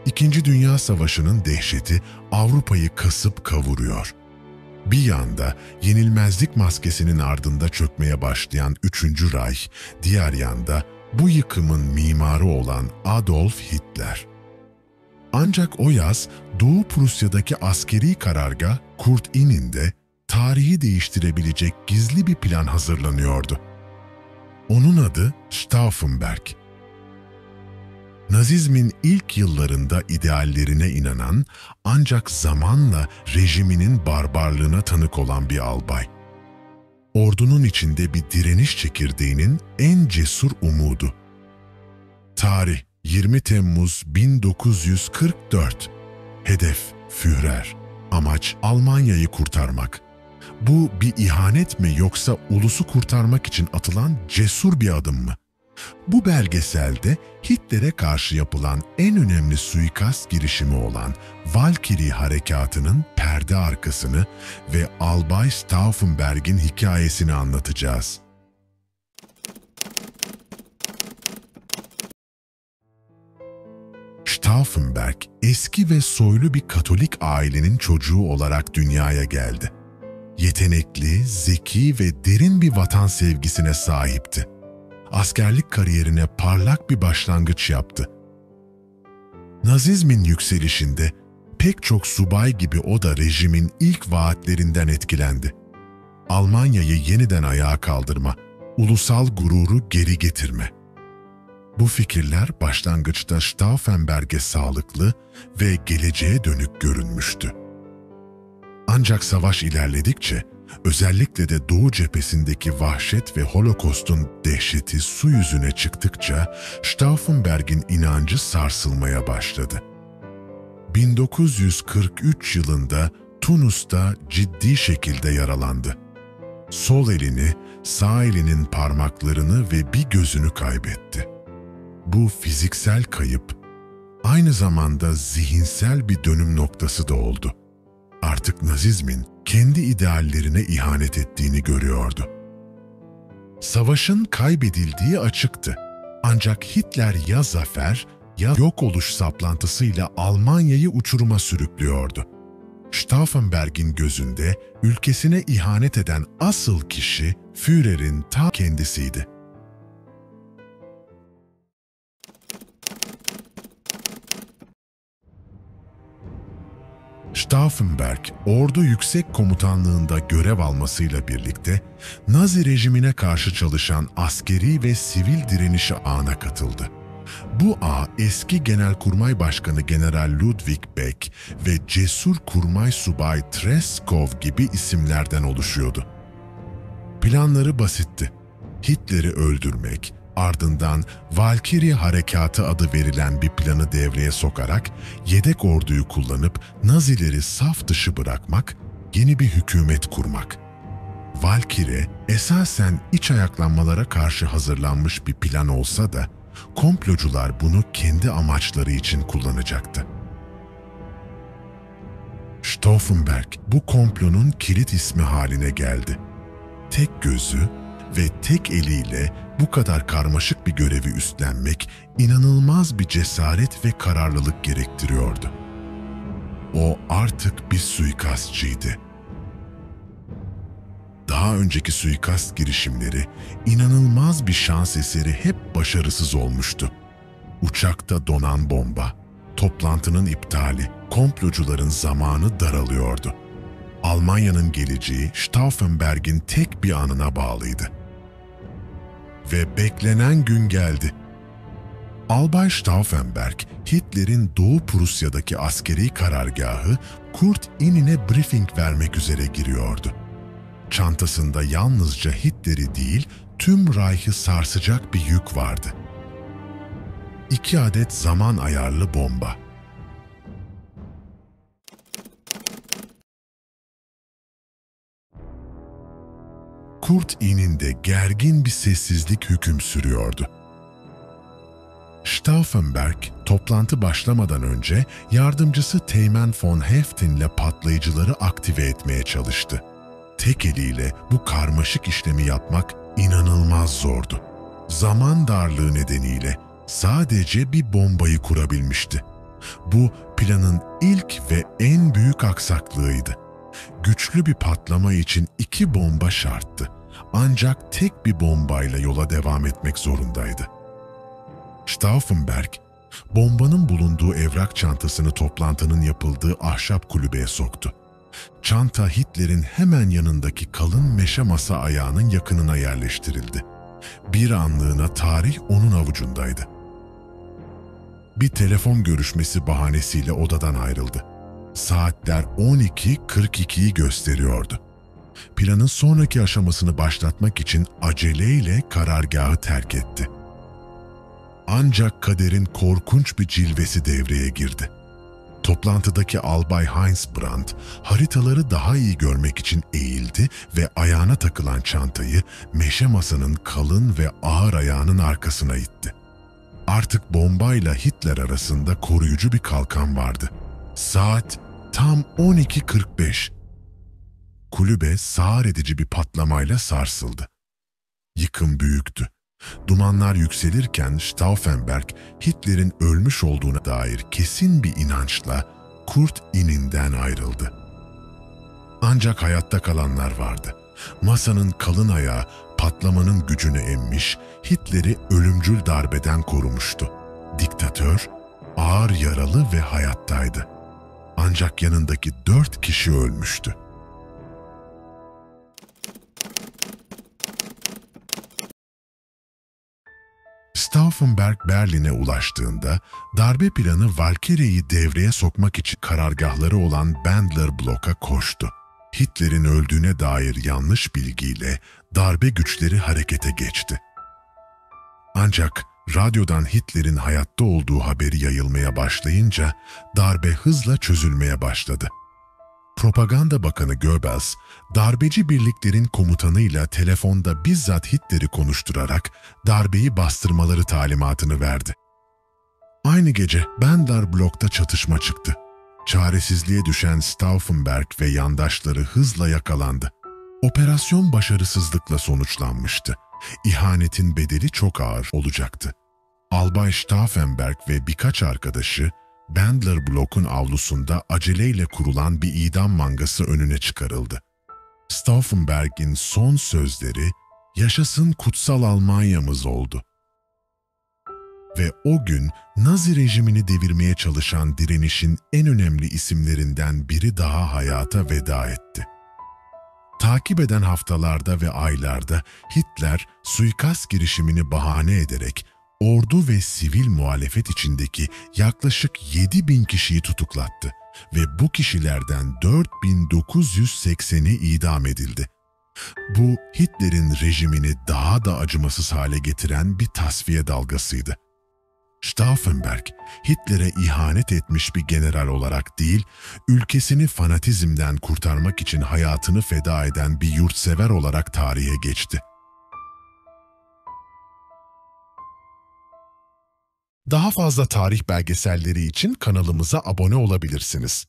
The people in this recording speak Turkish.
İkinci Dünya Savaşı'nın dehşeti Avrupa'yı kasıp kavuruyor. Bir yanda yenilmezlik maskesinin ardında çökmeye başlayan Üçüncü Reich, diğer yanda bu yıkımın mimarı olan Adolf Hitler. Ancak o yaz Doğu Prusya'daki askeri karargah Kurt Innen'de tarihi değiştirebilecek gizli bir plan hazırlanıyordu. Onun adı Stauffenberg. Nazizmin ilk yıllarında ideallerine inanan ancak zamanla rejiminin barbarlığına tanık olan bir albay. Ordunun içinde bir direniş çekirdeğinin en cesur umudu. Tarih 20 Temmuz 1944. Hedef Führer. Amaç Almanya'yı kurtarmak. Bu bir ihanet mi yoksa ulusu kurtarmak için atılan cesur bir adım mı? Bu belgeselde Hitler'e karşı yapılan en önemli suikast girişimi olan Valkyrie Harekatı'nın perde arkasını ve Albay Stauffenberg'in hikayesini anlatacağız. Stauffenberg, eski ve soylu bir Katolik ailenin çocuğu olarak dünyaya geldi. Yetenekli, zeki ve derin bir vatan sevgisine sahipti. Askerlik kariyerine parlak bir başlangıç yaptı. Nazizmin yükselişinde pek çok subay gibi o da rejimin ilk vaatlerinden etkilendi. Almanya'yı yeniden ayağa kaldırma, ulusal gururu geri getirme. Bu fikirler başlangıçta Stauffenberg'e sağlıklı ve geleceğe dönük görünmüştü. Ancak savaş ilerledikçe, özellikle de Doğu cephesindeki vahşet ve Holokost'un dehşeti su yüzüne çıktıkça Stauffenberg'in inancı sarsılmaya başladı. 1943 yılında Tunus'ta ciddi şekilde yaralandı. Sol elini, sağ elinin parmaklarını ve bir gözünü kaybetti. Bu fiziksel kayıp, aynı zamanda zihinsel bir dönüm noktası da oldu. Artık Nazizmin kendi ideallerine ihanet ettiğini görüyordu. Savaşın kaybedildiği açıktı. Ancak Hitler ya zafer ya yok oluş saplantısıyla Almanya'yı uçuruma sürüklüyordu. Stauffenberg'in gözünde ülkesine ihanet eden asıl kişi Führer'in ta kendisiydi. Stauffenberg, ordu yüksek komutanlığında görev almasıyla birlikte Nazi rejimine karşı çalışan askeri ve sivil direnişi ağına katıldı. Bu ağ eski Genelkurmay Başkanı General Ludwig Beck ve cesur kurmay subay Treskov gibi isimlerden oluşuyordu. Planları basitti. Hitler'i öldürmek, ardından Valkyrie Harekatı adı verilen bir planı devreye sokarak yedek orduyu kullanıp Nazileri saf dışı bırakmak, yeni bir hükümet kurmak. Valkyrie esasen iç ayaklanmalara karşı hazırlanmış bir plan olsa da komplocular bunu kendi amaçları için kullanacaktı. Stauffenberg bu komplonun kilit ismi haline geldi. Tek gözü ve tek eliyle bu kadar karmaşık bir görevi üstlenmek inanılmaz bir cesaret ve kararlılık gerektiriyordu. O artık bir suikastçıydı. Daha önceki suikast girişimleri inanılmaz bir şans eseri hep başarısız olmuştu. Uçakta donan bomba, toplantının iptali, komplocuların zamanı daralıyordu. Almanya'nın geleceği Stauffenberg'in tek bir anına bağlıydı. Ve beklenen gün geldi. Albay Stauffenberg, Hitler'in Doğu Prusya'daki askeri karargahı Kurt Innen'e briefing vermek üzere giriyordu. Çantasında yalnızca Hitler'i değil, tüm Reich'ı sarsacak bir yük vardı. 2 adet zaman ayarlı bomba. Kurt Innen'de gergin bir sessizlik hüküm sürüyordu. Stauffenberg, toplantı başlamadan önce yardımcısı Teğmen von Heftin'le patlayıcıları aktive etmeye çalıştı. Tek eliyle bu karmaşık işlemi yapmak inanılmaz zordu. Zaman darlığı nedeniyle sadece bir bombayı kurabilmişti. Bu planın ilk ve en büyük aksaklığıydı. Güçlü bir patlama için 2 bomba şarttı. Ancak tek bir bombayla yola devam etmek zorundaydı. Stauffenberg, bombanın bulunduğu evrak çantasını toplantının yapıldığı ahşap kulübeye soktu. Çanta Hitler'in hemen yanındaki kalın meşe masa ayağının yakınına yerleştirildi. Bir anlığına tarih onun avucundaydı. Bir telefon görüşmesi bahanesiyle odadan ayrıldı. Saatler 12:42'yi gösteriyordu. Planın sonraki aşamasını başlatmak için aceleyle karargahı terk etti. Ancak kaderin korkunç bir cilvesi devreye girdi. Toplantıdaki Albay Heinz Brandt haritaları daha iyi görmek için eğildi ve ayağına takılan çantayı meşe masanın kalın ve ağır ayağının arkasına itti. Artık bombayla Hitler arasında koruyucu bir kalkan vardı. Saat tam 12:45. Kulübe sağır edici bir patlamayla sarsıldı. Yıkım büyüktü. Dumanlar yükselirken Stauffenberg, Hitler'in ölmüş olduğuna dair kesin bir inançla Kurt ininden ayrıldı. Ancak hayatta kalanlar vardı. Masanın kalın ayağı patlamanın gücünü emmiş, Hitler'i ölümcül darbeden korumuştu. Diktatör ağır yaralı ve hayattaydı. Ancak yanındaki 4 kişi ölmüştü. Stauffenberg Berlin'e ulaştığında darbe planı Valkyrie'yi devreye sokmak için karargahları olan Bandler Block'a koştu. Hitler'in öldüğüne dair yanlış bilgiyle darbe güçleri harekete geçti. Ancak radyodan Hitler'in hayatta olduğu haberi yayılmaya başlayınca darbe hızla çözülmeye başladı. Propaganda Bakanı Goebbels, darbeci birliklerin komutanıyla telefonda bizzat Hitler'i konuşturarak darbeyi bastırmaları talimatını verdi. Aynı gece Bandler Block'ta çatışma çıktı. Çaresizliğe düşen Stauffenberg ve yandaşları hızla yakalandı. Operasyon başarısızlıkla sonuçlanmıştı. İhanetin bedeli çok ağır olacaktı. Albay Stauffenberg ve birkaç arkadaşı Bandler Block'un avlusunda aceleyle kurulan bir idam mangası önüne çıkarıldı. Stauffenberg'in son sözleri "Yaşasın kutsal Almanya'mız" oldu. Ve o gün Nazi rejimini devirmeye çalışan direnişin en önemli isimlerinden biri daha hayata veda etti. Takip eden haftalarda ve aylarda Hitler suikast girişimini bahane ederek ordu ve sivil muhalefet içindeki yaklaşık 7.000 kişiyi tutuklattı ve bu kişilerden 4.980'i idam edildi. Bu Hitler'in rejimini daha da acımasız hale getiren bir tasfiye dalgasıydı. Stauffenberg, Hitler'e ihanet etmiş bir general olarak değil, ülkesini fanatizmden kurtarmak için hayatını feda eden bir yurtsever olarak tarihe geçti. Daha fazla tarih belgeselleri için kanalımıza abone olabilirsiniz.